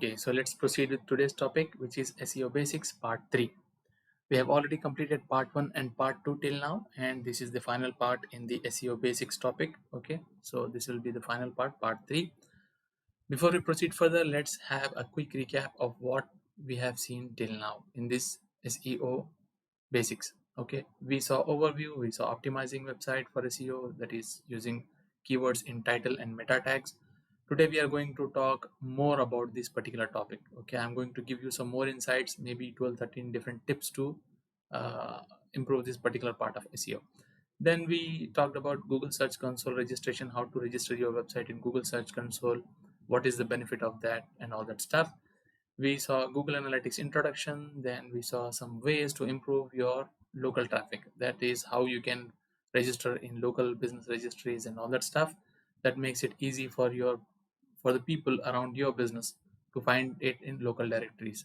Okay, so let's proceed with today's topic, which is SEO Basics Part 3. We have already completed Part 1 and Part 2 till now, and this is the final part in the SEO Basics topic. Okay, so this will be the final part, Part 3. Before we proceed further, let's have a quick recap of what we have seen till now in this SEO Basics. Okay, we saw overview, we saw optimizing website for SEO, that is using keywords in title and meta tags. Today we are going to talk more about this particular topic. Okay, I'm going to give you some more insights, maybe 12 13 different tips to uh, improve this particular part of SEO. Then we talked about Google Search Console registration, how to register your website in Google Search Console, what is the benefit of that, and all that stuff. We saw Google Analytics introduction. Then we saw some ways to improve your local traffic, that is how you can register in local business registries and all that stuff. That makes it easy for the people around your business to find it in local directories.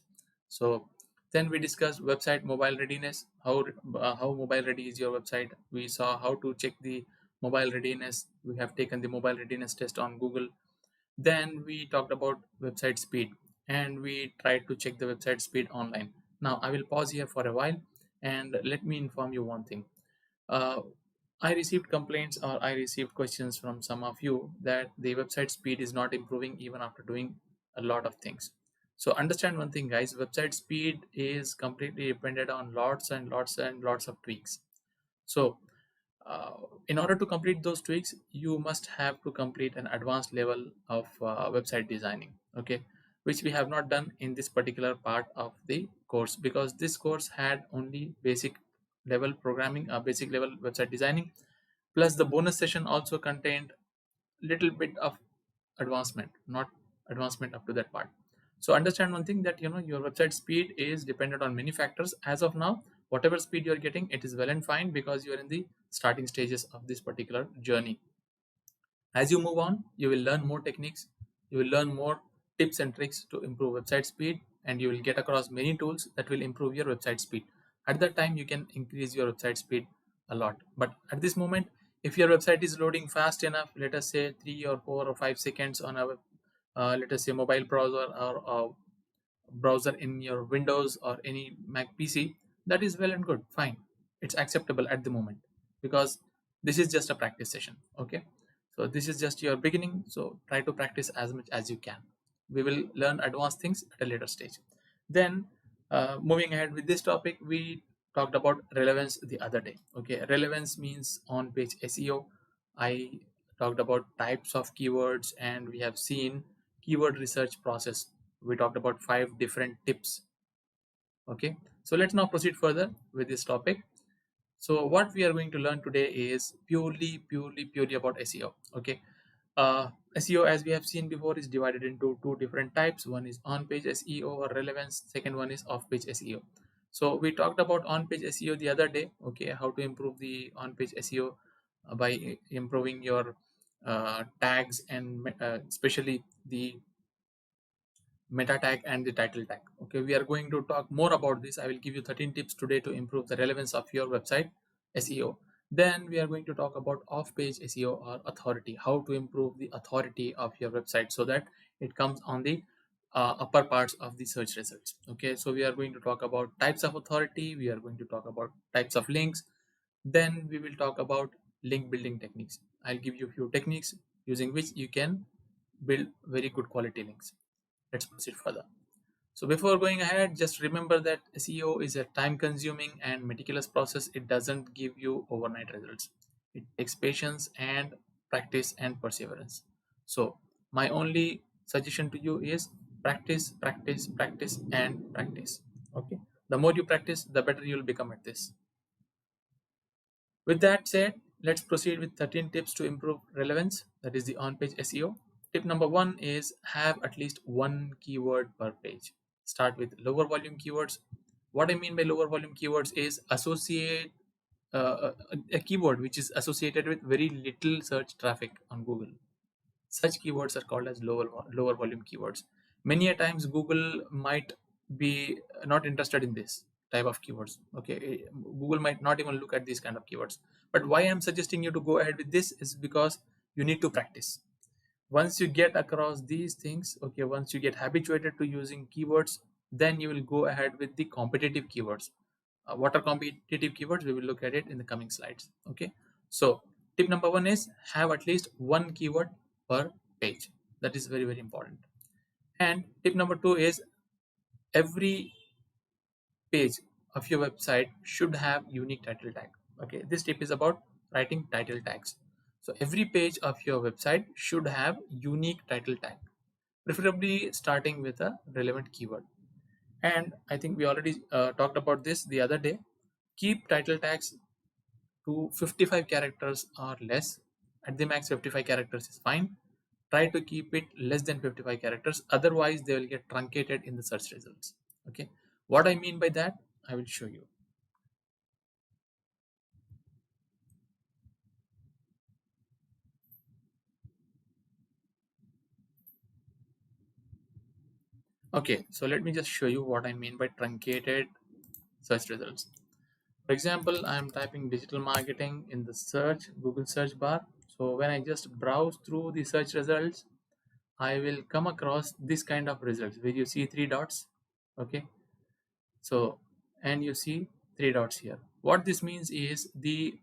So then we discussed website mobile readiness, how mobile ready is your website. We saw how to check the mobile readiness. We have taken the mobile readiness test on Google. Then we talked about website speed, and we tried to check the website speed online. Now I will pause here for a while and let me inform you one thing. uh, I received complaints, or I received questions from some of you, that the website speed is not improving even after doing a lot of things. So understand one thing, guys: website speed is completely dependent on lots and lots and lots of tweaks. So uh, in order to complete those tweaks, you must have to complete an advanced level of website designing. Okay, which we have not done in this particular part of the course, because this course had only basic level programming, basic level website designing, plus the bonus session also contained little bit of advancement, not advancement up to that part. So understand one thing, that your website speed is dependent on many factors. As of now, whatever speed you're getting, it is well and fine, because you're in the starting stages of this particular journey. As you move on, you will learn more techniques, you will learn more tips and tricks to improve website speed, and you will get across many tools that will improve your website speed. At that time, you can increase your website speed a lot. But at this moment, if your website is loading fast enough, let us say 3 or 4 or 5 seconds on a let us say mobile browser, or browser in your Windows or any Mac PC, that is well and good, fine. It's acceptable at the moment, because this is just a practice session. Okay, so this is just your beginning, so try to practice as much as you can. We will learn advanced things at a later stage. Then moving ahead with this topic, we talked about relevance the other day. Okay, relevance means on page SEO. I talked about types of keywords, and we have seen keyword research process. We talked about 5 different tips. Okay, so let's now proceed further with this topic. So what we are going to learn today is purely about SEO. Okay, SEO, as we have seen before, is divided into 2 different types. One is on-page SEO or relevance. Second one is off-page SEO. So we talked about on-page SEO the other day. Okay, how to improve the on-page SEO by improving your tags, and especially the meta tag and the title tag. Okay, we are going to talk more about this. I will give you 13 tips today to improve the relevance of your website SEO. Then we are going to talk about off-page SEO or authority, how to improve the authority of your website so that it comes on the upper parts of the search results. Okay, so we are going to talk about types of authority, we are going to talk about types of links. Then we will talk about link building techniques. I'll give you a few techniques using which you can build very good quality links. Let's proceed further. So before going ahead, just remember that SEO is a time consuming and meticulous process. It doesn't give you overnight results. It takes patience and practice and perseverance. So my only suggestion to you is practice, practice, practice, and practice. Okay. The more you practice, the better you'll become at this. With that said, let's proceed with 13 tips to improve relevance. That is the on-page SEO. Tip number 1 is have at least one keyword per page. Start with lower volume keywords. What I mean by lower volume keywords is associate a keyword which is associated with very little search traffic on Google. Such keywords are called as lower volume keywords. Many a times Google might be not interested in this type of keywords. Okay, Google might not even look at these kind of keywords. But why I'm suggesting you to go ahead with this is because you need to practice. Once you get across these things, okay, once you get habituated to using keywords, then you will go ahead with the competitive keywords. What are competitive keywords? We will look at it in the coming slides. Okay, so tip number one is have at least one keyword per page. That is very, very important. And tip number two is every page of your website should have unique title tag. Okay, this tip is about writing title tags. So every page of your website should have unique title tag, preferably starting with a relevant keyword. And I think we already talked about this the other day. Keep title tags to 55 characters or less. At the max, 55 characters is fine. Try to keep it less than 55 characters, otherwise they will get truncated in the search results. Okay, what I mean by that, I will show you. Okay, so let me just show you what I mean by truncated search results. For example, I am typing digital marketing in the search Google search bar. So when I just browse through the search results, I will come across this kind of results where you see three dots. Okay, so and you see three dots here. What this means is the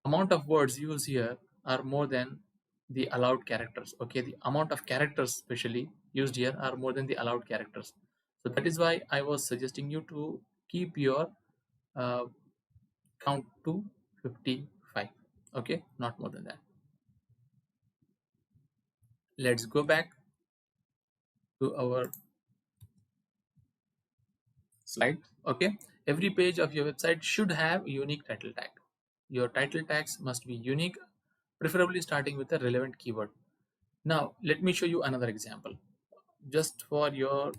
amount of words used here are more than the allowed characters. Okay, the amount of characters specially used here are more than the allowed characters. So that is why I was suggesting you to keep your uh, count to 55. Okay, not more than that. Let's go back to our slide. Okay, every page of your website should have a unique title tag. Your title tags must be unique, preferably starting with a relevant keyword. Now let me show you another example just for your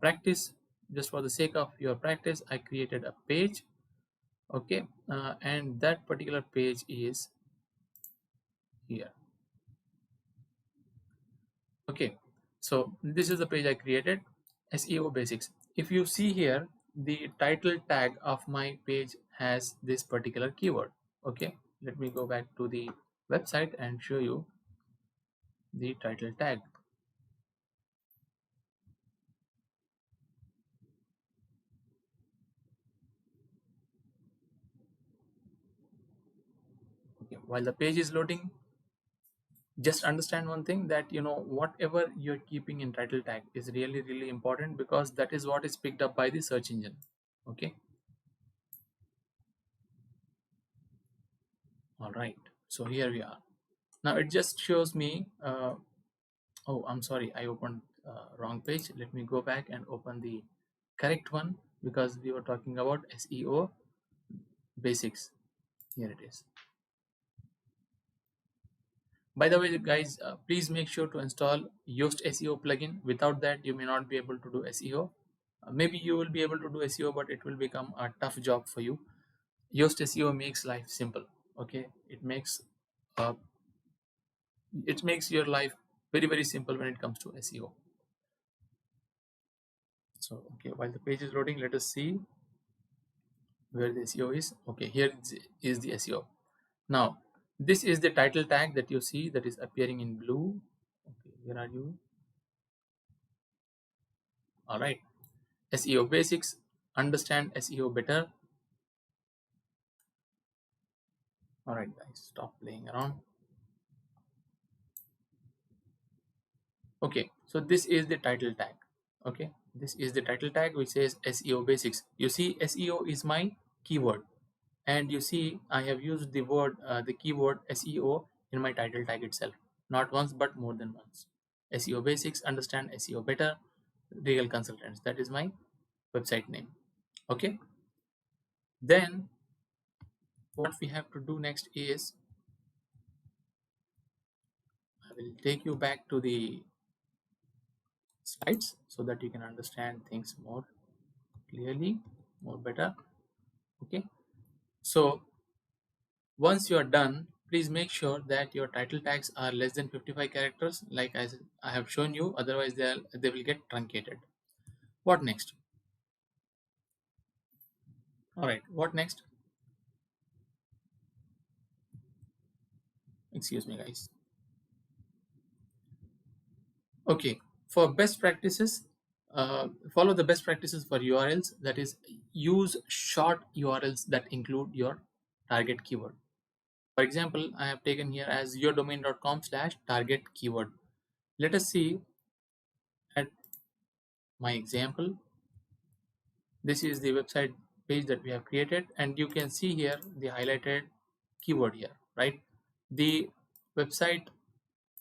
practice. Just for the sake of your practice, I created a page. Okay, and that particular page is here. Okay, so this is the page I created, SEO basics. If you see here, the title tag of my page has this particular keyword. Okay, let me go back to the website and show you the title tag. Okay, while the page is loading, just understand one thing, that whatever you're keeping in title tag is really, really important, because that is what is picked up by the search engine. Okay, all right, so here we are. Now it just shows me oh, I'm sorry, I opened wrong page. Let me go back and open the correct one, because we were talking about SEO basics. Here it is. By the way, guys, please make sure to install Yoast SEO plugin. Without that, you may not be able to do SEO. Maybe you will be able to do SEO, but it will become a tough job for you. Yoast SEO makes life simple. Okay, uh, it makes your life very, very simple when it comes to SEO. So okay, while the page is loading, let us see where the SEO is. Okay, here is the SEO. Now this is the title tag that you see, that is appearing in blue. Okay, where are you? All right, SEO basics, understand SEO better. All right, guys, stop playing around. Okay, so this is the title tag. Okay, this is the title tag which says SEO basics. You see, SEO is my keyword, and you see I have used the keyword SEO in my title tag itself, not once but more than once. SEO basics, understand SEO better, Regal Consultants, that is my website name. Okay, then what we have to do next is I will take you back to the slides so that you can understand things more clearly, more better. Okay, so once you are done, please make sure that your title tags are less than 55 characters, like as I have shown you, otherwise they will get truncated. What next? All right, what next? Excuse me, guys. Okay, for best practices, follow the best practices for URLs. That is, use short URLs that include your target keyword. For example, I have taken here as yourdomain.com/target keyword. Let us see at my example. This is the website page that we have created, and you can see here the highlighted keyword here, right? The website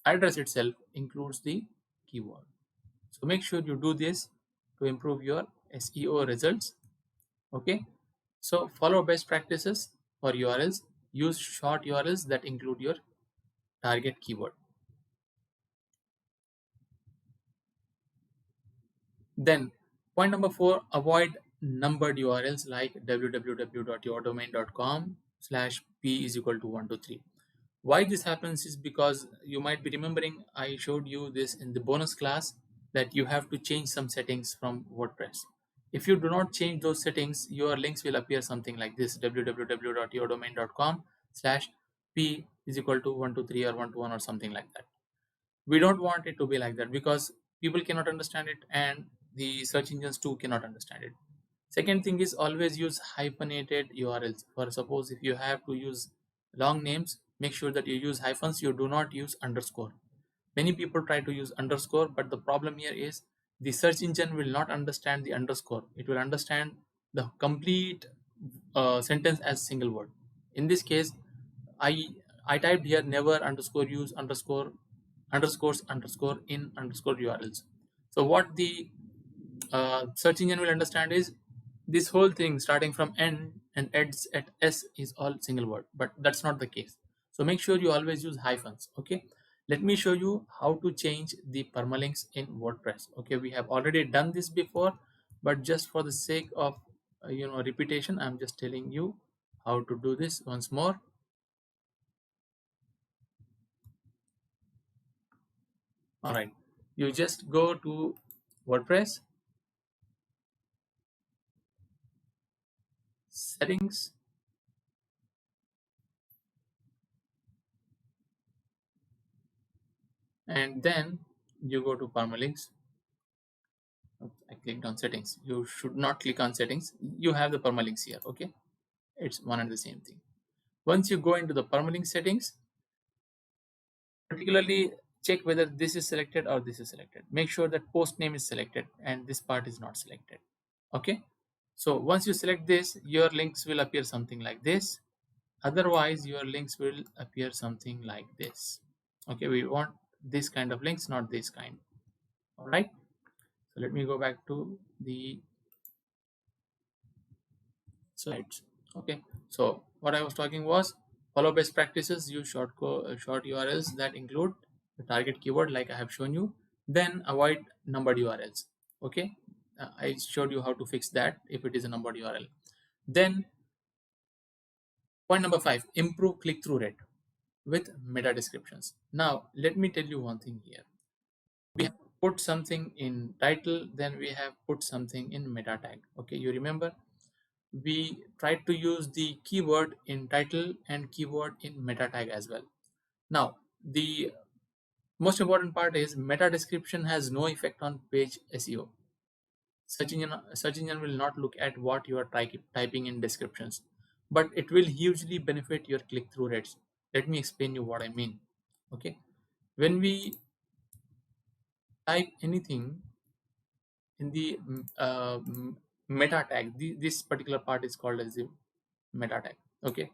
address itself includes the keyword. So make sure you do this to improve your SEO results. Okay. So follow best practices for URLs. Use short URLs that include your target keyword. Then point number 4, avoid numbered URLs like www.yourdomain.com/p is equal to 123. Why this happens is because you might be remembering I showed you this in the bonus class that you have to change some settings from WordPress. If you do not change those settings, your links will appear something like this: www.yourdomain.com/p is equal to 123 or 121 or something like that. We don't want it to be like that because people cannot understand it and the search engines too cannot understand it. Second thing is always use hyphenated URLs. For suppose if you have to use long names, make sure that you use hyphens, you do not use underscore. Many people try to use underscore, but the problem here is the search engine will not understand the underscore. It will understand the complete sentence as single word. In this case, I I typed here never underscore use underscore underscores underscore in underscore URLs. So what the search engine will understand is this whole thing starting from N and ends at S is all single word, but that's not the case. So make sure you always use hyphens. Okay, let me show you how to change the permalinks in WordPress. Okay, we have already done this before, but just for the sake of repetition, I'm just telling you how to do this once more. All right, you just go to WordPress settings, and then you go to permalinks. Oops, I clicked on settings. You should not click on settings. You have the permalinks here. Okay, it's one and the same thing. Once you go into the permalink settings, particularly check whether this is selected or this is selected. Make sure that post name is selected and this part is not selected. Okay, so once you select this, your links will appear something like this. Otherwise, your links will appear something like this. Okay, we want this kind of links, not this kind. All right, so let me go back to the slides. Okay, so what I was talking was follow best practices, use short URLs that include the target keyword like I have shown you, then avoid numbered URLs. Okay, I showed you how to fix that if it is a numbered URL. Then point number 5, improve click-through rate with meta descriptions. Now let me tell you one thing here. We have put something in title, then we have put something in meta tag. Okay, you remember we tried to use the keyword in title and keyword in meta tag as well. Now, the most important part is meta description has no effect on page SEO. Search engine will not look at what you are typing in descriptions, but it will hugely benefit your click-through rates. Let me explain you what I mean. Okay, when we type anything in the meta tag, this particular part is called as the meta tag. Okay,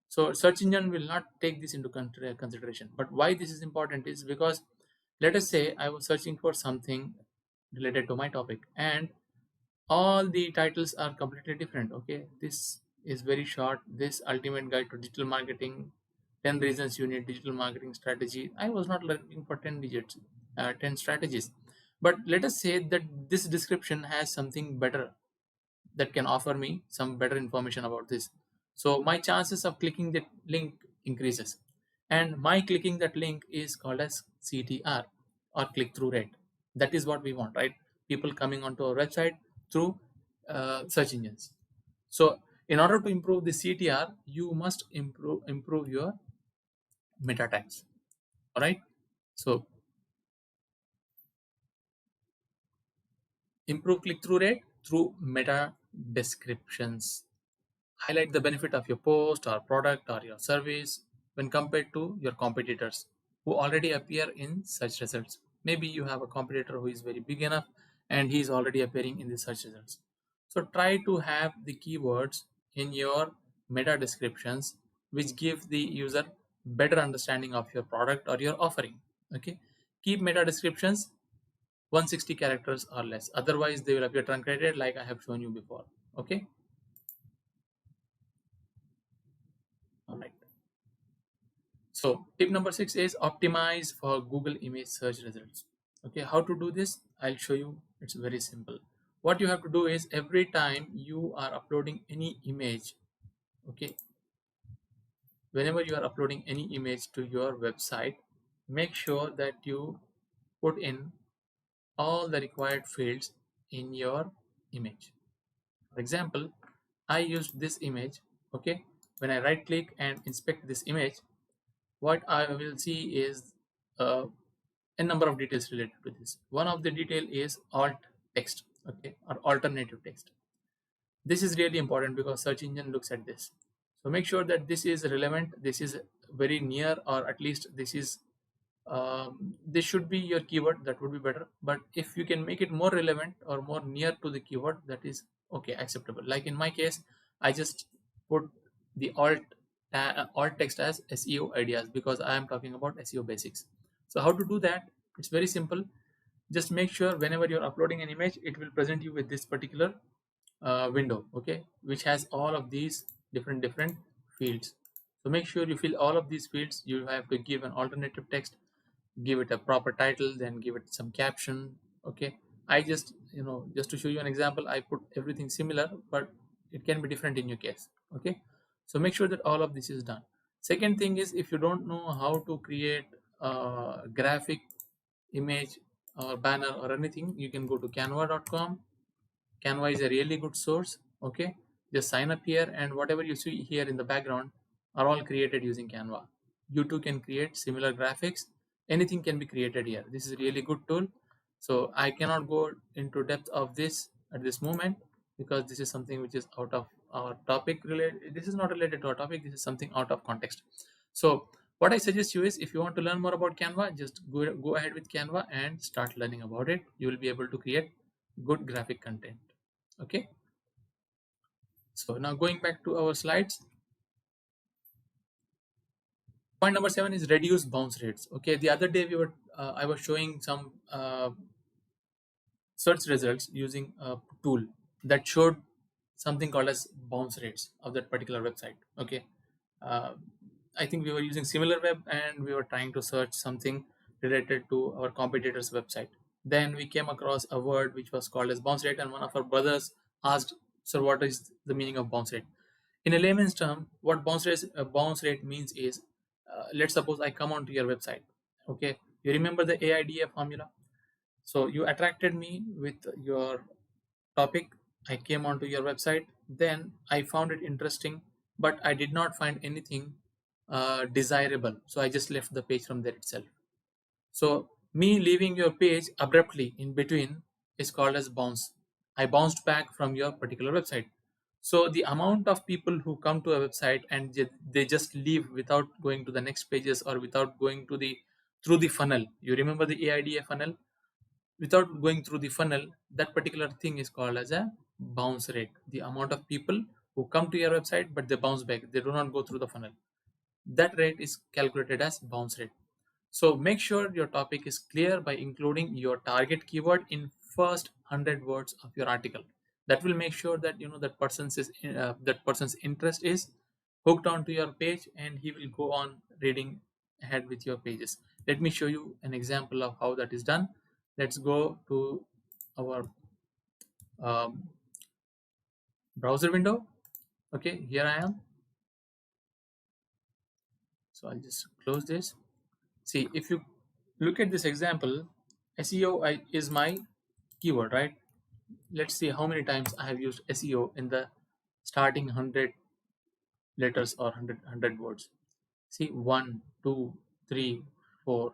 so search engine will not take this into consideration. But why this is important is because let us say I was searching for something related to my topic and all the titles are completely different. Okay, this is very short, this ultimate guide to digital marketing, 10 reasons you need digital marketing strategy. I was not looking for 10 digits, 10 strategies. But let us say that this description has something better that can offer me some better information about this. So my chances of clicking that link increases. And my clicking that link is called as CTR or click through rate. That is what we want, right? People coming onto our website through search engines. So in order to improve the CTR, you must improve your meta tags. All right. So Improve click-through rate through meta descriptions. Highlight the benefit of your post or product or your service when compared to your competitors who already appear in search results. Maybe you have a competitor who is very big enough and he is already appearing in the search results. So try to have the keywords in your meta descriptions which give the user better understanding of your product or your offering. Okay. Keep meta descriptions 160 characters or less. Otherwise, they will appear truncated like I have shown you before. Okay. All right. So tip number 6 is optimize for Google image search results. Okay, how to do this? I'll show you. It's very simple. What you have to do is every time you are uploading any image, okay, whenever you are uploading any image to your website, make sure that you put in all the required fields in your image. For example, I used this image, okay. When I right click and inspect this image, what I will see is uh, a number of details related to this. One of the detail is alt text, okay, or alternative text. This is really important because search engine looks at this. So make sure that this is relevant, this is very near, or at least this should be your keyword. That would be better. But if you can make it more relevant or more near to the keyword, that is okay, acceptable. Like in my case, I just put the alt text as SEO ideas because I am talking about SEO basics. So how to do that? It's very simple. Just make sure whenever you're uploading an image, it will present you with this particular window, okay, which has all of these different fields. So make sure you fill all of these fields. You have to give an alternative text, give it a proper title, then give it some caption. Okay, I just, just to show you an example, I put everything similar, but it can be different in your case. Okay, so make sure that all of this is done. Second thing is, if you don't know how to create a graphic, image, or banner or anything, you can go to canva.com. Canva is a really good source. Okay, just sign up here, and whatever you see here in the background are all created using Canva. You too can create similar graphics. Anything can be created here. This is a really good tool. So I cannot go into depth of this at this moment because this is something which is out of our topic. Related. This is not related to our topic. This is something out of context. So what I suggest you is, if you want to learn more about Canva, just go ahead with Canva and start learning about it. You will be able to create good graphic content. Okay, so now going back to our slides, point number 7 is reduce bounce rates. Okay, the other day I was showing some search results using a tool that showed something called as bounce rates of that particular website. Okay, uh, I think we were using similar web and we were trying to search something related to our competitor's website. Then we came across a word which was called as bounce rate, and one of our brothers asked, sir, what is the meaning of bounce rate? In a layman's term, what bounce rate means is, let's suppose I come onto your website. Okay, you remember the AIDA formula? So you attracted me with your topic. I came onto your website. Then I found it interesting, but I did not find anything desirable. So I just left the page from there itself. So me leaving your page abruptly in between is called as bounce. I bounced back from your particular website. So the amount of people who come to a website and they just leave without going to the next pages or without going to the through the funnel. You remember the AIDA funnel? Without going through the funnel, that particular thing is called as a bounce rate. The amount of people who come to your website but they bounce back, they do not go through the funnel. That rate is calculated as bounce rate. So make sure your topic is clear by including your target keyword in first 100 words of your article. That will make sure that that person's interest is hooked onto your page and he will go on reading ahead with your pages. Let me show you an example of how that is done. Let's go to our um, browser window. Okay, here I am. So I'll just close this. See, if you look at this example, SEO is my keyword, right? Let's see how many times I have used SEO in the starting 100 letters or 100 words. See, 1, 2, 3, 4,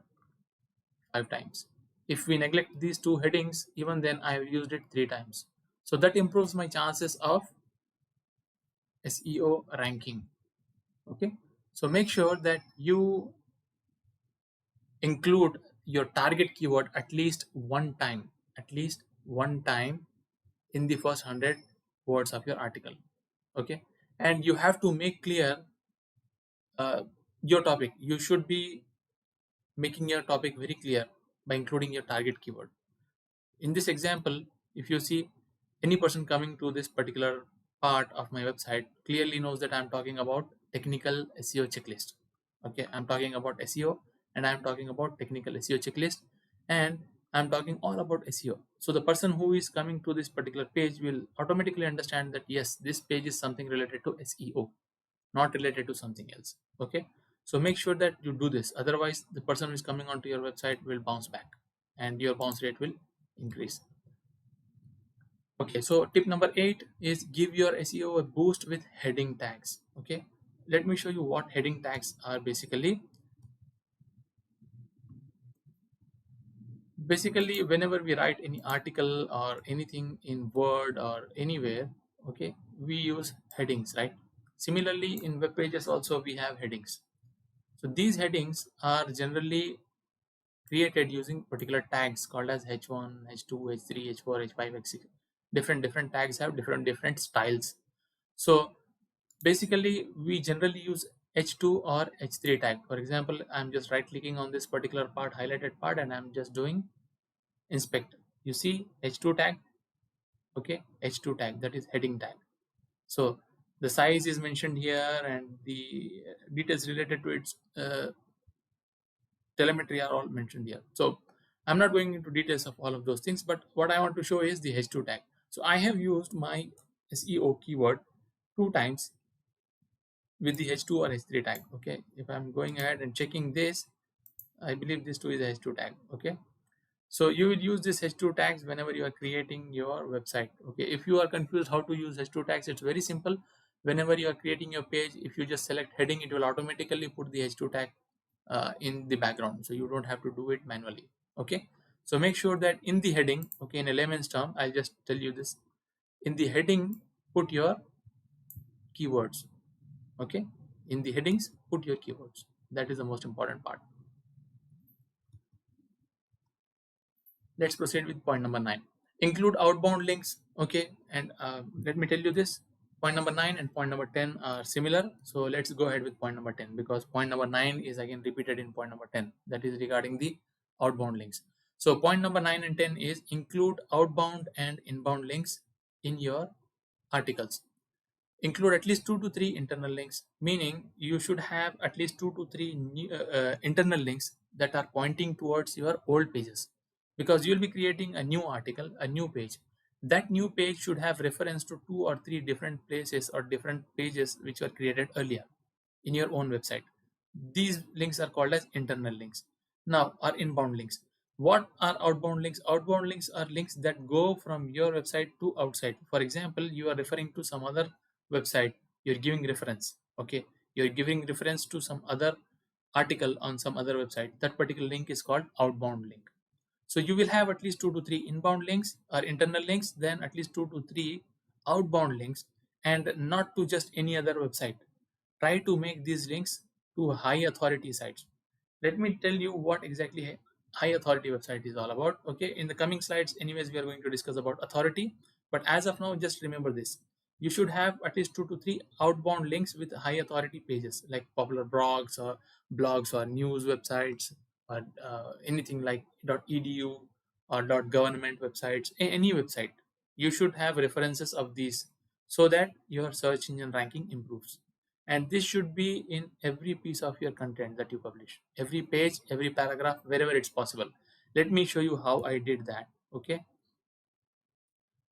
5 times. If we neglect these two headings, even then I have used it 3 times. So that improves my chances of SEO ranking. Okay, so make sure that you include your target keyword at least one time in the first 100 words of your article. Okay, and you have to make clear uh, your topic. You should be making your topic very clear by including your target keyword. In this example, if you see, any person coming to this particular part of my website clearly knows that I'm talking about technical SEO checklist. Okay, I'm talking about SEO, and I'm talking about technical SEO checklist, and I'm talking all about SEO. So the person who is coming to this particular page will automatically understand that yes, this page is something related to SEO, not related to something else. Okay, so make sure that you do this, otherwise the person who is coming onto your website will bounce back and your bounce rate will increase. Okay, so tip number 8 is give your SEO a boost with heading tags. Okay, let me show you what heading tags are. Basically whenever we write any article or anything in Word or anywhere, okay, we use headings, right? Similarly in web pages also we have headings. So these headings are generally created using particular tags called as h1, h2, h3, h4, h5, h6. Different tags have different styles. So basically we generally use h2 or h3 tag. For example, I'm just right clicking on this particular part, highlighted part, and I'm just doing inspect. You see h2 tag. Okay, h2 tag, that is heading tag. So the size is mentioned here, and the details related to its telemetry are all mentioned here. So I'm not going into details of all of those things, but what I want to show is the h2 tag. So I have used my SEO keyword 2 times with the h2 or h3 tag. Okay, if I'm going ahead and checking this, I believe this too is a h2 tag. Okay, so you will use this h2 tags whenever you are creating your website. Okay, if you are confused how to use h2 tags, it's very simple. Whenever you are creating your page, if you just select heading, it will automatically put the h2 tag in the background, so you don't have to do it manually. Okay, so make sure that in the heading, okay, in a layman's term, I'll just tell you this. In the heading, put your keywords. Okay, in the headings, put your keywords. That is the most important part. Let's proceed with point number 9. Include outbound links. Okay, and let me tell you this. Point number 9 and point number 10 are similar. So let's go ahead with point number 10, because point number 9 is again repeated in point number 10. That is regarding the outbound links. So point number 9 and 10 is include outbound and inbound links in your articles. Include at least 2 to 3 internal links, meaning you should have at least 2 to 3 internal links that are pointing towards your old pages, because you'll be creating a new article, a new page. That new page should have reference to 2 or 3 different places or different pages which were created earlier in your own website. These links are called as internal links. Now, are inbound links. What are outbound links? Outbound links are links that go from your website to outside. For example, you are referring to some other website, you're giving reference. Okay, you're giving reference to some other article on some other website. That particular link is called outbound link. So you will have at least 2 to 3 inbound links or internal links, then at least 2 to 3 outbound links, and not to just any other website. Try to make these links to high authority sites. Let me tell you what exactly high authority website is all about. Okay, in the coming slides, anyways, we are going to discuss about authority. But as of now, just remember this. You should have at least 2 to 3 outbound links with high authority pages like popular blogs or news websites, or anything like .edu or .government websites, any website. You should have references of these so that your search engine ranking improves. And this should be in every piece of your content that you publish, every page, every paragraph, wherever it's possible. Let me show you how I did that. Okay,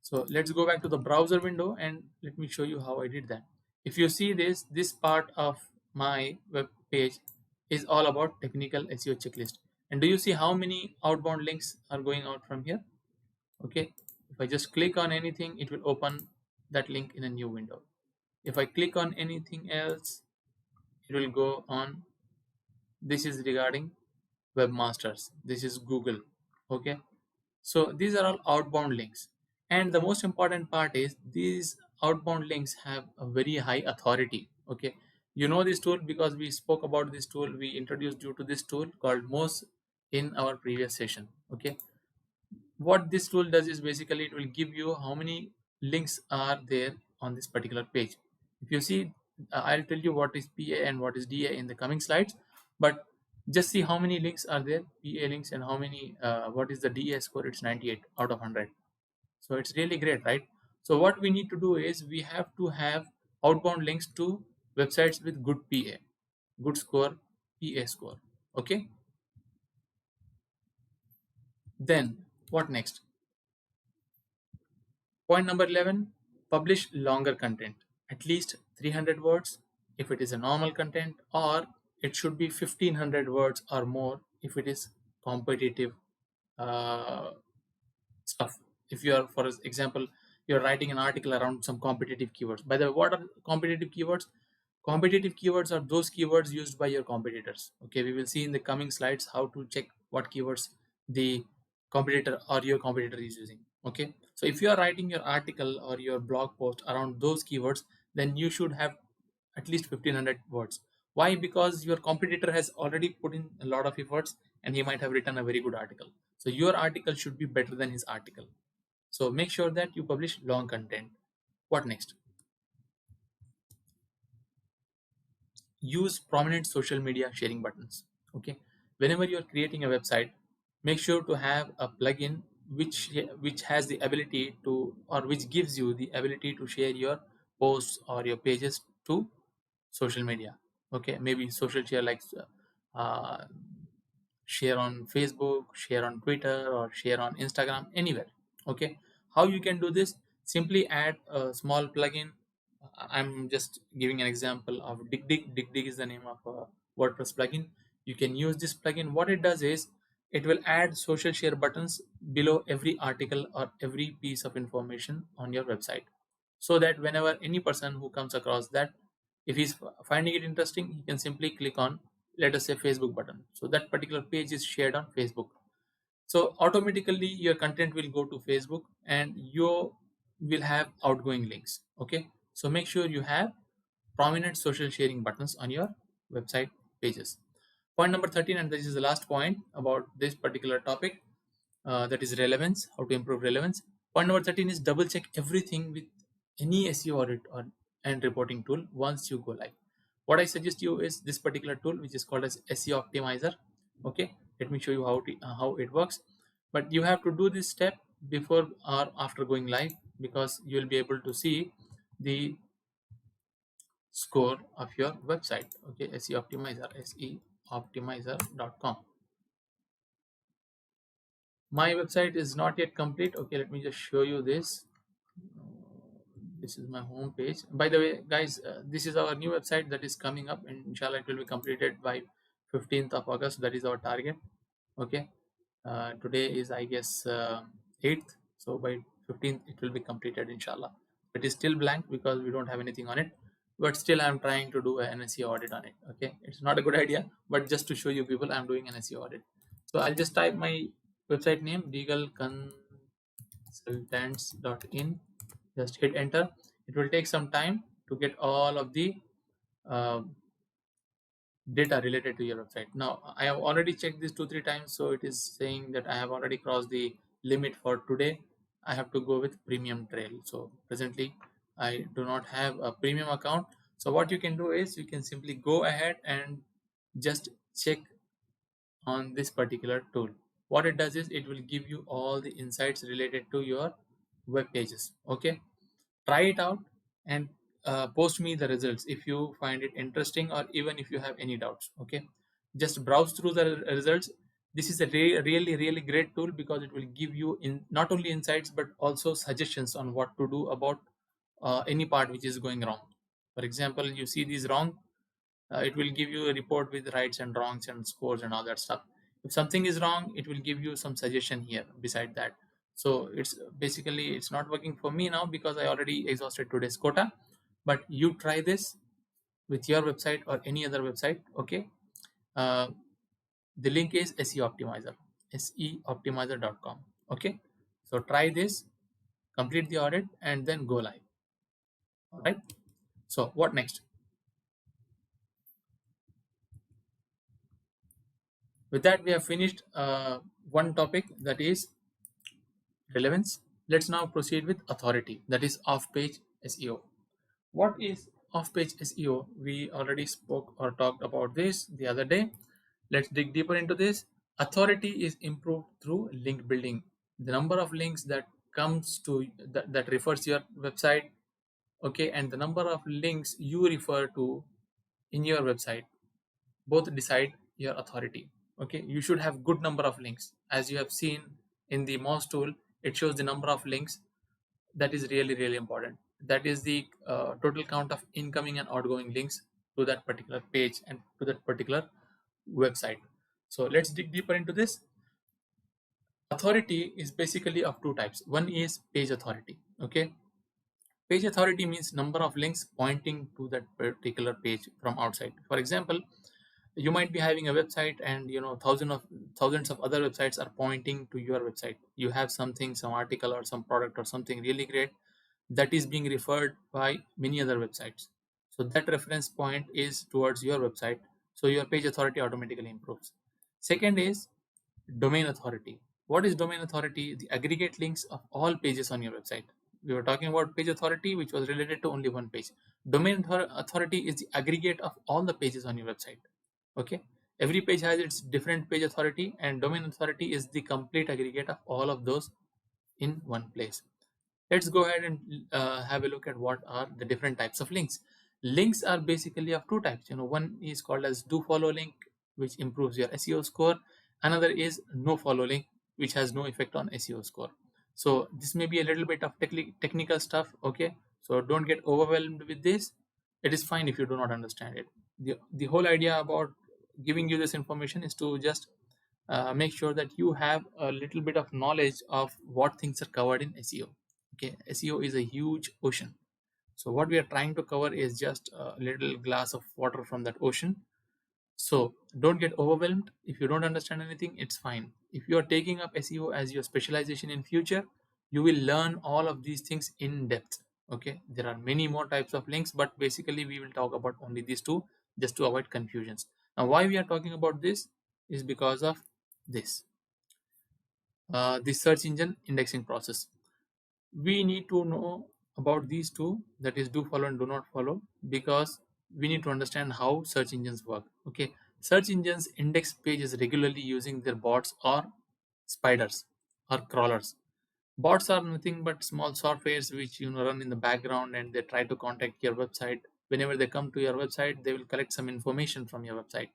so let's go back to the browser window and let me show you how I did that. If you see this part of my web page is all about technical SEO checklist. And do you see how many outbound links are going out from here? Okay, if I just click on anything, it will open that link in a new window. If I click on anything else, it will go on. This is regarding webmasters. This is Google. Okay, so these are all outbound links, and the most important part is these outbound links have a very high authority. Okay, you know this tool because we spoke about this tool, we introduced you to this tool called Moz in our previous session. Okay, what this tool does is basically it will give you how many links are there on this particular page. If you see, I'll tell you what is PA and what is DA in the coming slides, but just see how many links are there, PA links, and how many what is the DA score. It's 98 out of 100, so it's really great, right? So what we need to do is we have to have outbound links to websites with good PA, good score, PA score. Okay, then what next? Point number 11, publish longer content, at least 300 words if it is a normal content, or it should be 1500 words or more if it is competitive uh, stuff. If you are, for example, you're writing an article around some competitive keywords. By the way, what are competitive keywords? Competitive keywords are those keywords used by your competitors. Okay, we will see in the coming slides how to check what keywords the competitor or your competitor is using. Okay, so if you are writing your article or your blog post around those keywords, then you should have at least 1500 words. Why? Because your competitor has already put in a lot of efforts and he might have written a very good article. So your article should be better than his article. So make sure that you publish long content. What next? Use prominent social media sharing buttons. Okay, whenever you're creating a website, make sure to have a plugin which has the ability to, or which gives you the ability to share your posts or your pages to social media. Okay, maybe social share like uh, share on Facebook, share on Twitter, or share on Instagram, anywhere. Okay, how you can do this? Simply add a small plugin. I'm just giving an example of DigDig. DigDig is the name of a WordPress plugin. You can use this plugin. What it does is it will add social share buttons below every article or every piece of information on your website, so that whenever any person who comes across that, if he's finding it interesting, he can simply click on, let us say, Facebook button, so that particular page is shared on Facebook. So automatically your content will go to Facebook and you will have outgoing links. Okay, so make sure you have prominent social sharing buttons on your website pages. Point number 13, and this is the last point about this particular topic, that is relevance, how to improve relevance. Point number 13 is double check everything with any SEO audit or and reporting tool once you go live. What I suggest you is this particular tool, which is called as SEO Optimizer. Okay, let me show you how it works. But you have to do this step before or after going live, because you will be able to see the score of your website. Okay, SEO Optimizer, seoptimizer.com. My website is not yet complete. Okay, let me just show you this. This is my home page. By the way, guys, this is our new website that is coming up, and inshallah it will be completed by 15th of August. That is our target. Okay, today is, I guess, 8th, so by 15th it will be completed, inshallah. It is still blank because we don't have anything on it, but still I'm trying to do an SEO audit on it. Okay, it's not a good idea, but just to show you people, I'm doing an SEO audit. So I'll just type my website name, Regal consultants.in. Just hit enter. It will take some time to get all of the uh, data related to your website. Now I have already checked this 2-3 times, so it is saying that I have already crossed the limit for today. I have to go with premium trail. So presently I do not have a premium account. So what you can do is you can simply go ahead and just check on this particular tool. What it does is it will give you all the insights related to your web pages. Okay, try it out and post me the results if you find it interesting, or even if you have any doubts. Okay, just browse through the results. This is a really great tool because it will give you in not only insights but also suggestions on what to do about any part which is going wrong. For example, you see these wrong, it will give you a report with rights and wrongs and scores and all that stuff. If something is wrong, it will give you some suggestion here beside that. So it's basically, it's not working for me now because I already exhausted today's quota, but you try this with your website or any other website. Okay, uh, the link is SEO Optimizer. seoptimizer.com. Okay, so try this, complete the audit, and then go live. All right. So what next? With that, we have finished one topic, that is relevance. Let's now proceed with authority, that is off-page SEO. What is off-page SEO? We already spoke or talked about this the other day. Let's dig deeper into this. Authority is improved through link building. The number of links that comes to that refers your website, okay, and the number of links you refer to in your website both decide your authority. Okay, you should have good number of links. As you have seen in the mouse tool, it shows the number of links. That is really important. That is the total count of incoming and outgoing links to that particular page and to that particular website. So let's dig deeper into this. Authority is basically of two types. One is page authority. Okay, page authority means number of links pointing to that particular page from outside. For example, you might be having a website, and thousands of other websites are pointing to your website. You have something, some article or some product or something really great, that is being referred by many other websites. So that reference point is towards your website, so your page authority automatically improves. Second is domain authority. What is domain authority? The aggregate links of all pages on your website. We were talking about page authority, which was related to only one page. Domain authority is the aggregate of all the pages on your website. Okay, every page has its different page authority, and domain authority is the complete aggregate of all of those in one place. Let's go ahead and have a look at what are the different types of links. Links are basically of two types. One is called as do follow link, which improves your SEO score. Another is no follow link, which has no effect on SEO score. So this may be a little bit of technical stuff. Okay, so don't get overwhelmed with this. It is fine if you do not understand it. The whole idea about giving you this information is to just make sure that you have a little bit of knowledge of what things are covered in SEO. Okay, SEO is a huge ocean. So what we are trying to cover is just a little glass of water from that ocean. So don't get overwhelmed. If you don't understand anything, it's fine. If you are taking up SEO as your specialization in future, you will learn all of these things in depth. Okay, there are many more types of links, but basically we will talk about only these two, just to avoid confusions. Now why we are talking about this is because of this the search engine indexing process. We need to know about these two, that is do follow and do not follow, because we need to understand how search engines work. Okay, search engines index pages regularly using their bots or spiders or crawlers. Bots are nothing but small softwares which run in the background, and they try to contact your website. Whenever they come to your website, they will collect some information from your website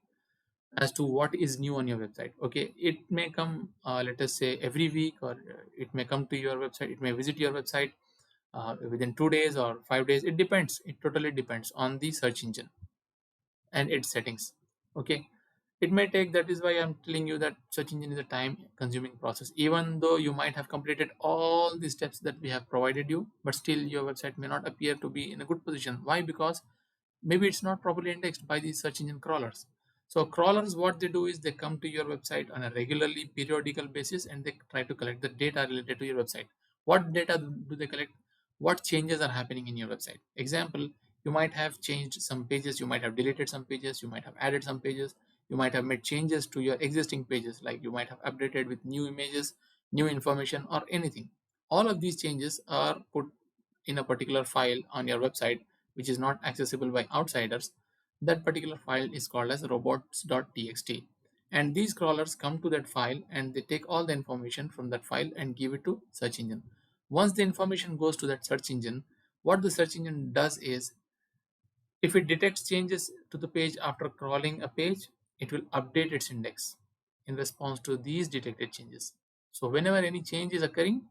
as to what is new on your website. Okay, it may come, let us say, every week, or it may come to your website, it may visit your website within 2 days or 5 days. It depends, it totally depends on the search engine and its settings. Okay, it may take, that is why I'm telling you that search engine is a time consuming process. Even though you might have completed all the steps that we have provided you, but still your website may not appear to be in a good position. Why? Because maybe it's not properly indexed by the search engine crawlers. So crawlers, what they do is they come to your website on a regularly periodical basis, and they try to collect the data related to your website. What data do they collect? What changes are happening in your website? Example, you might have changed some pages, you might have deleted some pages, you might have added some pages, you might have made changes to your existing pages, like you might have updated with new images, new information, or anything. All of these changes are put in a particular file on your website, which is not accessible by outsiders. That particular file is called as robots.txt. And these crawlers come to that file, and they take all the information from that file and give it to search engine. Once the information goes to that search engine, what the search engine does is, if it detects changes to the page after crawling a page, it will update its index in response to these detected changes. So whenever any change is occurring,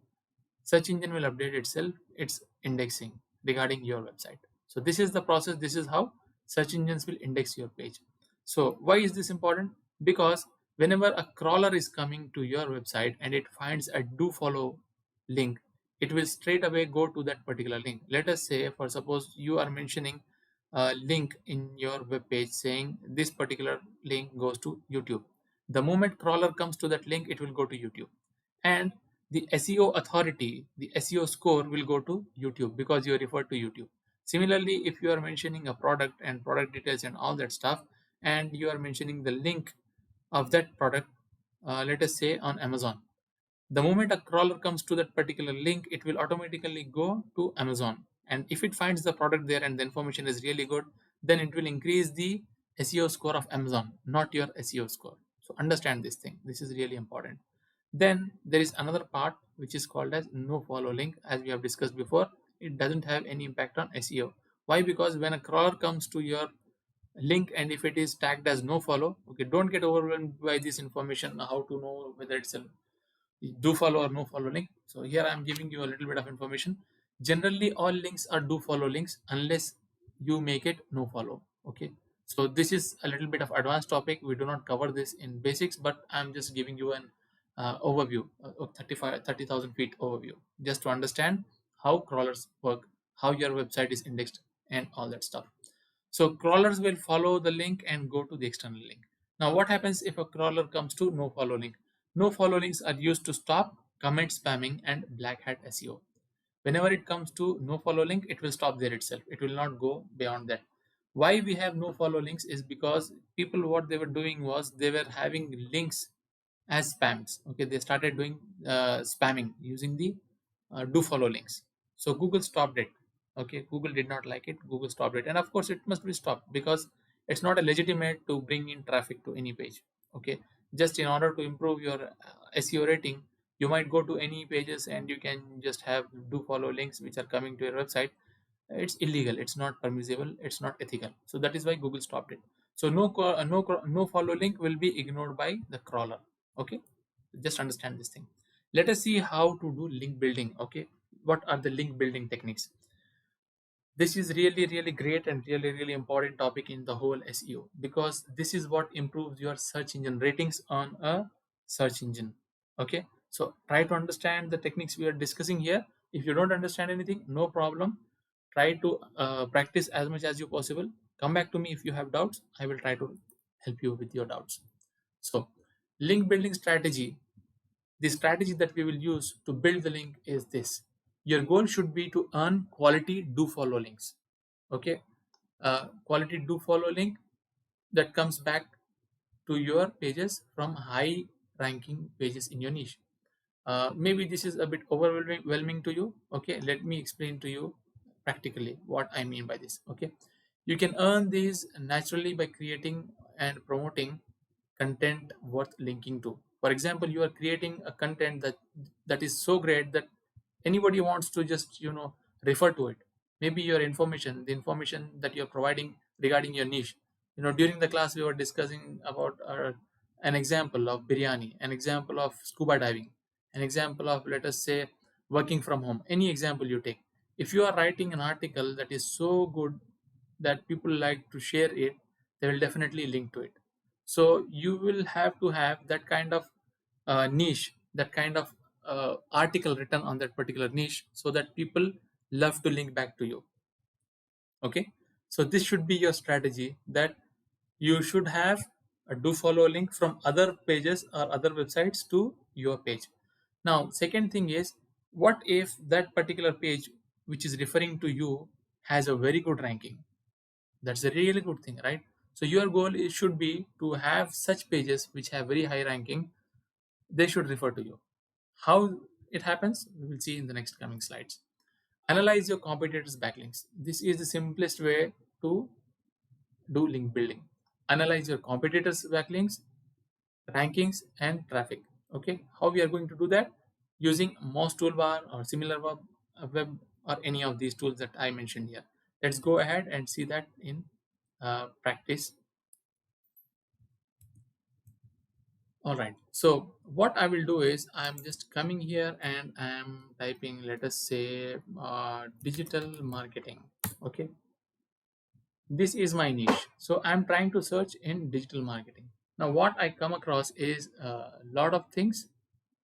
search engine will update itself, its indexing regarding your website. So this is the process. This is how search engines will index your page. So why is this important? Because whenever a crawler is coming to your website and it finds a do follow link, it will straight away go to that particular link. Let us say, for suppose, you are mentioning a link in your web page saying this particular link goes to YouTube. The moment crawler comes to that link, it will go to YouTube. And the SEO authority, the SEO score will go to YouTube because you refer to YouTube. Similarly, if you are mentioning a product and product details and all that stuff, and you are mentioning the link of that product, let us say on Amazon, the moment a crawler comes to that particular link, it will automatically go to Amazon. And if it finds the product there and the information is really good, then it will increase the SEO score of Amazon, not your SEO score. So understand this thing. This is really important. Then there is another part which is called as no follow link. As we have discussed before, it doesn't have any impact on SEO. Why? Because when a crawler comes to your link and if it is tagged as no follow, okay, don't get overwhelmed by this information, how to know whether it's a do follow or no follow link. So here I am giving you a little bit of information. Generally all links are do follow links unless you make it no follow. Okay, so this is a little bit of advanced topic, we do not cover this in basics, but I'm just giving you an overview of 30,000 feet overview, just to understand how crawlers work, how your website is indexed, and all that stuff. So crawlers will follow the link and go to the external link. Now, what happens if a crawler comes to no follow link? No follow links are used to stop comment spamming and black hat SEO. Whenever it comes to no follow link, it will stop there itself. It will not go beyond that. Why we have no follow links is because people, what they were doing was they were having links as spams. Okay, they started doing spamming using the do follow links. So Google stopped it. Okay, Google did not like it. Google stopped it, and of course, it must be stopped because it's not a legitimate to bring in traffic to any page. Okay, just in order to improve your SEO rating, you might go to any pages and you can just have do follow links which are coming to your website. It's illegal, it's not permissible, it's not ethical. So that is why Google stopped it. So no follow link will be ignored by the crawler. Okay, just understand this thing. Let us see how to do link building. Okay, what are the link building techniques? This is really great and really important topic in the whole SEO, because this is what improves your search engine ratings on a search engine. Okay, so try to understand the techniques we are discussing here. If you don't understand anything, no problem, try to practice as much as you possible. Come back to me if you have doubts, I will try to help you with your doubts. So link building strategy, the strategy that we will use to build the link is this. Your goal should be to earn quality do follow links. Okay, quality do follow link that comes back to your pages from high ranking pages in your niche. Maybe this is a bit overwhelming to you. Okay, let me explain to you practically what I mean by this. Okay, you can earn these naturally by creating and promoting content worth linking to. For example, you are creating a content that is so great that anybody wants to just refer to it. Maybe your information, the information that you're providing regarding your niche. During the class we were discussing about an example of biryani, an example of scuba diving, an example of, let us say, working from home. Any example you take, if you are writing an article that is so good that people like to share it, they will definitely link to it. So you will have to have that kind of niche, that kind of article written on that particular niche, so that people love to link back to you. Okay, so this should be your strategy, that you should have a do follow link from other pages or other websites to your page. Now second thing is, what if that particular page which is referring to you has a very good ranking? That's a really good thing, right? So your goal should be to have such pages which have very high ranking. They should refer to you. How it happens, we will see in the next coming slides. Analyze your competitors backlinks. This is the simplest way to do link building. Analyze your competitors backlinks, rankings, and traffic. Okay, how we are going to do that? Using mouse toolbar or similar web or any of these tools that I mentioned here. Let's go ahead and see that in practice. All right, so what I will do is I'm just coming here and I'm typing, let us say, digital marketing. Okay, this is my niche, so I'm trying to search in digital marketing. Now what I come across is a lot of things.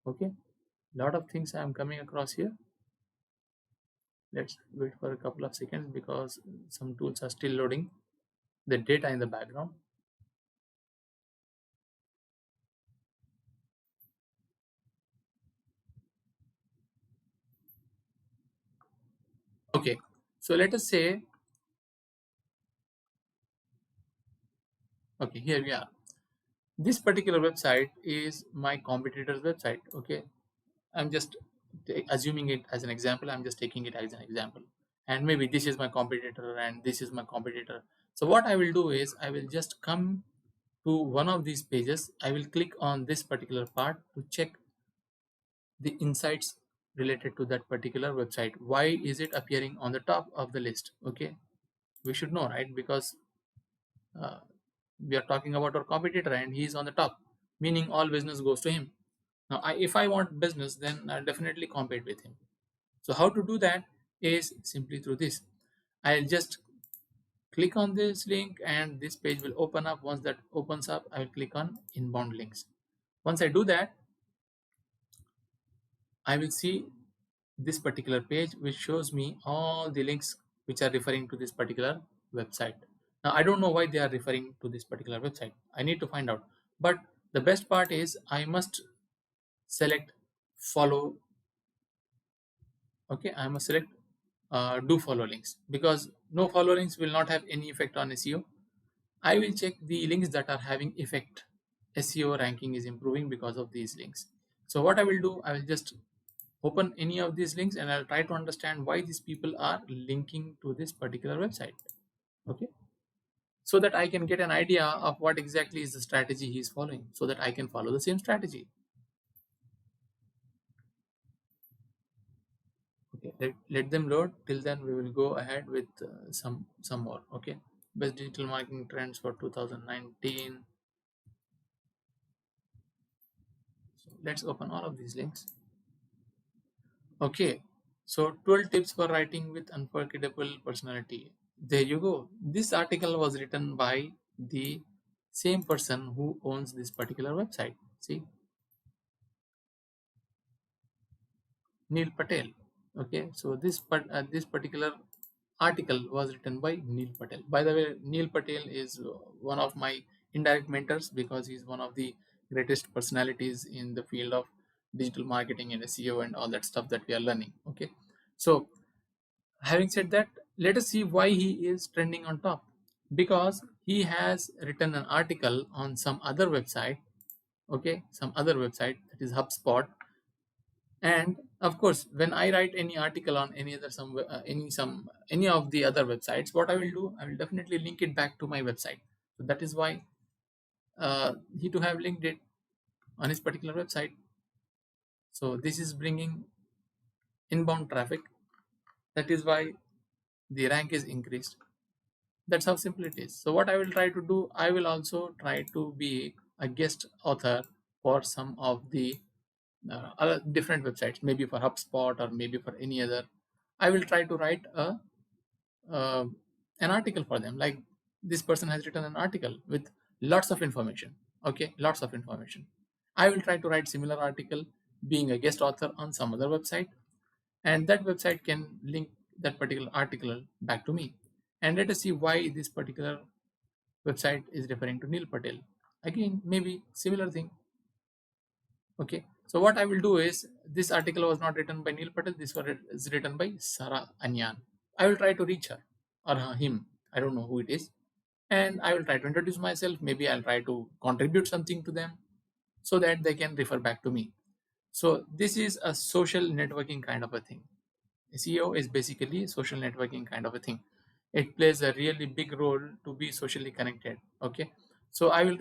Okay, lot of things I'm coming across here. Let's wait for a couple of seconds because some tools are still loading the data in the background. Okay, so let us say, okay, here we are. This particular website is my competitor's website. Okay, I'm just assuming it as an example. I'm just taking it as an example. And maybe this is my competitor and this is my competitor. So what I will do is I will just come to one of these pages. I will click on this particular part to check the insights related to that particular website. Why is it appearing on the top of the list? Okay, we should know, right? Because uh, we are talking about our competitor and he is on the top, meaning all business goes to him. Now, if I want business, then I'll definitely compete with him. So how to do that is simply through this. I'll just click on this link and this page will open up. Once that opens up, I will click on inbound links. Once I do that, I will see this particular page which shows me all the links which are referring to this particular website. Now I don't know why they are referring to this particular website. I need to find out. But the best part is I must select follow. Okay, I must select do follow links, because no follow links will not have any effect on SEO. I will check the links that are having effect. SEO ranking is improving because of these links. So what I will do, I will just open any of these links and I'll try to understand why these people are linking to this particular website. Okay, so that I can get an idea of what exactly is the strategy he is following, so that I can follow the same strategy. Okay, let them load. Till then we will go ahead with some more. Okay, best digital marketing trends for 2019. So let's open all of these links. Okay, so 12 tips for writing with unforgettable personality. There you go. This article was written by the same person who owns this particular website. See, Neil Patel. Okay, so this particular article was written by Neil Patel. By the way, Neil Patel is one of my indirect mentors, because he's one of the greatest personalities in the field of digital marketing and SEO and all that stuff that we are learning. Okay, so having said that, let us see why he is trending on top. Because he has written an article on some other website. Okay, some other website, that is HubSpot. And of course, when I write any article on any other any of the other websites, what I will do, I will definitely link it back to my website. So that is why he to have linked it on his particular website. So this is bringing inbound traffic. That is why the rank is increased. That's how simple it is. So what I will try to do, I will also try to be a guest author for some of the other different websites, maybe for HubSpot or maybe for any other. I will try to write uh, an article for them. Like, this person has written an article with lots of information. Okay, lots of information. I will try to write similar article, being a guest author on some other website, and that website can link that particular article back to me. And let us see why this particular website is referring to Neil Patel. Again, maybe similar thing. Okay, so what I will do is, this article was not written by Neil Patel. This was written by Sarah Anyan. I will try to reach her or him. I don't know who it is, and I will try to introduce myself. Maybe I'll try to contribute something to them so that they can refer back to me. So this is a social networking kind of a thing. SEO is basically social networking kind of a thing. It plays a really big role to be socially connected. Okay, so I will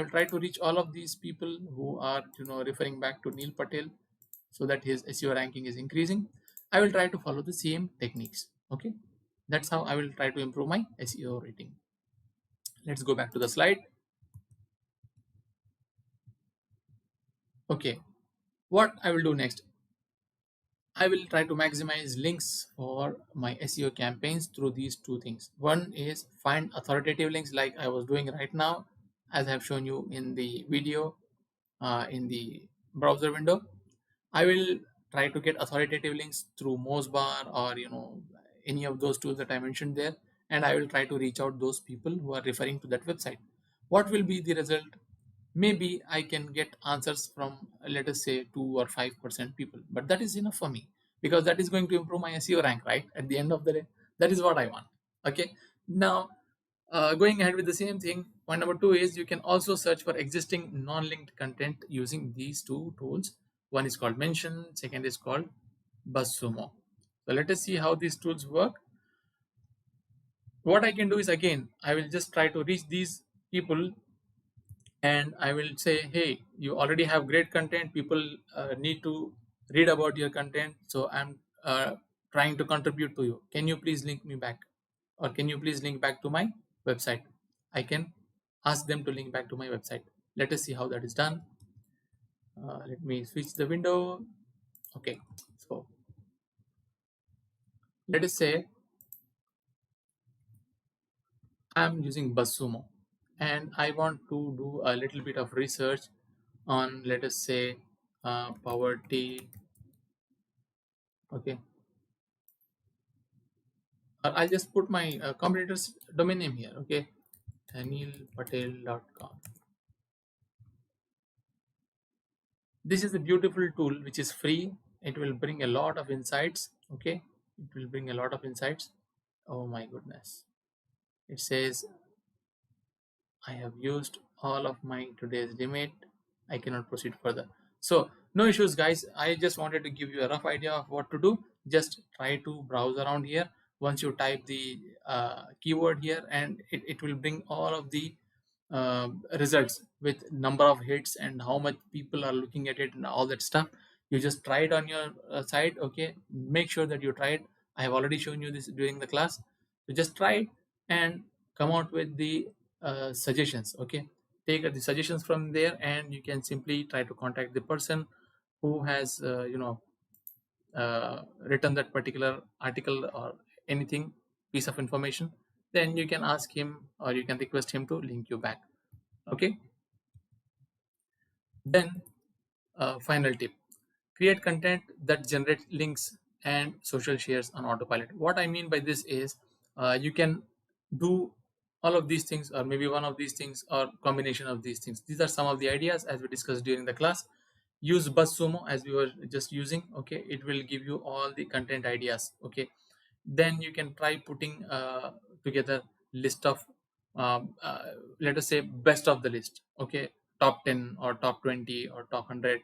try to reach all of these people who are referring back to Neil Patel, so that his SEO ranking is increasing. I will try to follow the same techniques. Okay, that's how I will try to improve my SEO rating. Let's go back to the slide. Okay, what I will do next, I will try to maximize links for my SEO campaigns through these two things. One is find authoritative links, like I was doing right now, as I have shown you in the video, in the browser window. I will try to get authoritative links through Mosebar, or any of those tools that I mentioned there, and I will try to reach out those people who are referring to that website. What will be the result? Maybe I can get answers from, let us say, 2 or 5% people, but that is enough for me, because that is going to improve my SEO rank, right? At the end of the day, that is what I want. Okay. Now, going ahead with the same thing, point number 2 is you can also search for existing non-linked content using these two tools. One is called Mention, second is called BuzzSumo. So let us see how these tools work. What I can do is, again, I will just try to reach these people and I will say, hey, you already have great content. People need to read about your content. So I'm trying to contribute to you. Can you please link me back? Or can you please link back to my website? I can ask them to link back to my website. Let us see how that is done. Let me switch the window. Okay. So let us say I'm using BuzzSumo and I want to do a little bit of research on, let us say, poverty. Okay. I'll just put my competitor's domain name here. Okay. anilpatel.com. This is a beautiful tool which is free. It will bring a lot of insights. Okay. It will bring a lot of insights. Oh my goodness. It says I have used all of my today's limit. I cannot proceed further. So no issues, guys. I just wanted to give you a rough idea of what to do. Just try to browse around here. Once you type the keyword here, and it will bring all of the results with number of hits and how much people are looking at it and all that stuff. You just try it on your side. Okay, make sure that you try it. I have already shown you this during the class. So just try it and come out with the suggestions. Okay, take the suggestions from there and you can simply try to contact the person who has written that particular article or anything piece of information. Then you can ask him or you can request him to link you back. Okay. Then final tip: create content that generates links and social shares on autopilot. What I mean by this is you can do all of these things or maybe one of these things or combination of these things. These are some of the ideas as we discussed during the class. Use BuzzSumo as we were just using. Okay, it will give you all the content ideas. Okay, then you can try putting together list of let us say best of the list. Okay, top 10 or top 20 or top 100.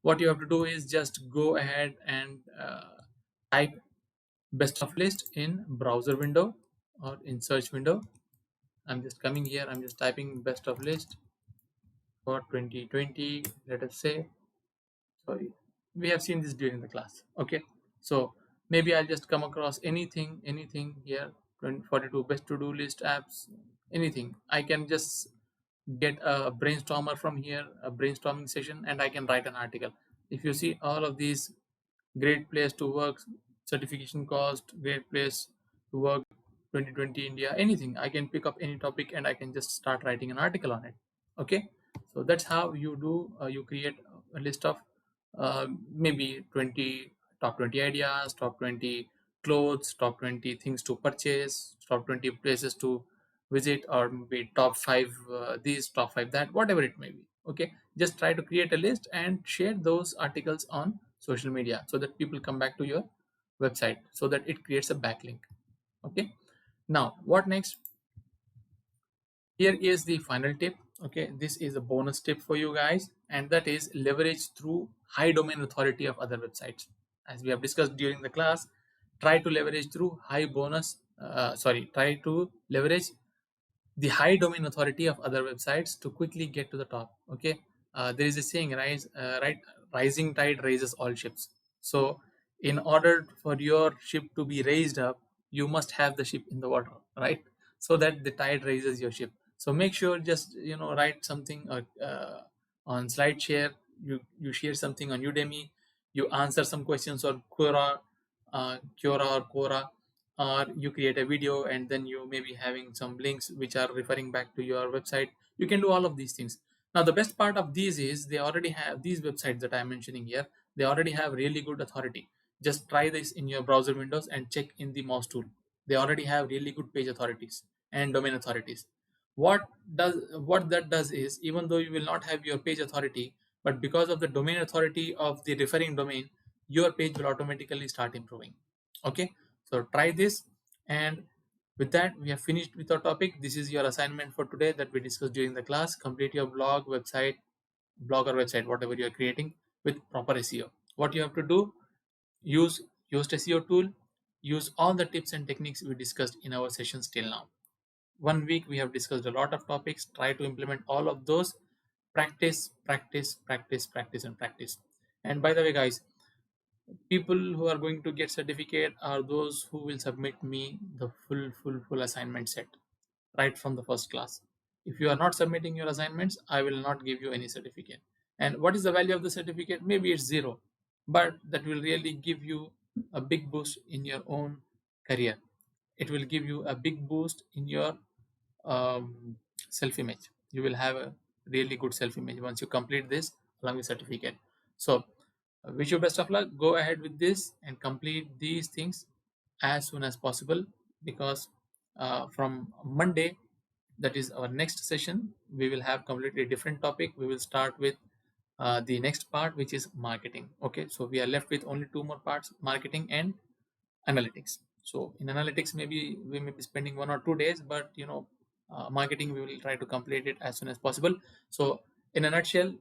What you have to do is just go ahead and type best of list in browser window or in search window. I'm just coming here, I'm just typing best of list for 2020, let us say. Sorry, we have seen this during the class. Okay, so maybe I'll just come across anything here. 42 best to do list apps, anything. I can just get a brainstormer from here, a brainstorming session, and I can write an article. If you see all of these, great place to work, certification cost, great place to work, 2020 India, anything. I can pick up any topic and I can just start writing an article on it. Okay, so that's how you do. You create a list of maybe 20 top 20 ideas, top 20 clothes, top 20 things to purchase, top 20 places to visit, or maybe top 5 these, top 5 that, whatever it may be. Okay, just try to create a list and share those articles on social media so that people come back to your website, so that it creates a backlink. Okay, now what next? Here is the final tip. Okay, this is a bonus tip for you guys, and that is leverage through high domain authority of other websites. As we have discussed during the class, try to leverage through try to leverage the high domain authority of other websites to quickly get to the top. Okay, there is a saying, right, rising tide raises all ships. So in order for your ship to be raised up, you must have the ship in the water, right? So that the tide raises your ship. So make sure, just write something on SlideShare. You share something on Udemy. You answer some questions on Quora, or you create a video and then you may be having some links which are referring back to your website. You can do all of these things. Now the best part of these is they already have these websites that I'm mentioning here. They already have really good authority. Just try this in your browser windows and check in the mouse tool. They already have really good page authorities and domain authorities. What that does is, even though you will not have your page authority, but because of the domain authority of the referring domain, your page will automatically start improving. Okay, so try this. And with that, we have finished with our topic. This is your assignment for today that we discussed during the class. Complete your blog or website, whatever you are creating, with proper SEO. What you have to do: use Yoast SEO tool, use all the tips and techniques we discussed in our sessions till now. 1 week we have discussed a lot of topics. Try to implement all of those. Practice, practice, practice, practice, and practice. And by the way, guys, people who are going to get certificate are those who will submit me the full assignment set right from the first class. If you are not submitting your assignments, I will not give you any certificate. And what is the value of the certificate? Maybe it's zero, but that will really give you a big boost in your own career. It will give you a big boost in your self image. You will have a really good self image once you complete this along with certificate. So wish you best of luck. Go ahead with this and complete these things as soon as possible, because from Monday, that is our next session, we will have completely different topic. We will start with the next part, which is marketing. Okay, so we are left with only two more parts: marketing and analytics. So in analytics, maybe we may be spending 1 or 2 days, but marketing, we will try to complete it as soon as possible. So in a nutshell,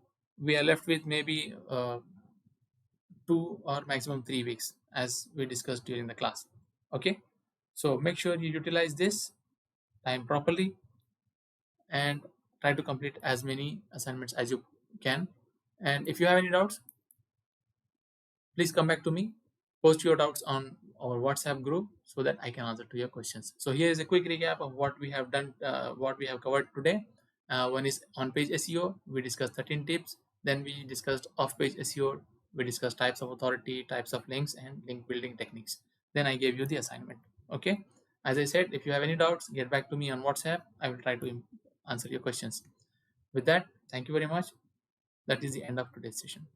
we are left with maybe 2 or maximum 3 weeks, as we discussed during the class. Okay, so make sure you utilize this time properly and try to complete as many assignments as you can. And if you have any doubts, please come back to me. Post your doubts on our WhatsApp group so that I can answer to your questions. So here is a quick recap of what we have done, what we have covered today. One is on-page SEO. We discussed 13 tips. Then we discussed off-page SEO. We discussed types of authority, types of links, and link building techniques. Then I gave you the assignment. Okay. As I said, if you have any doubts, get back to me on WhatsApp. I will try to answer your questions. With that, thank you very much. That is the end of today's session.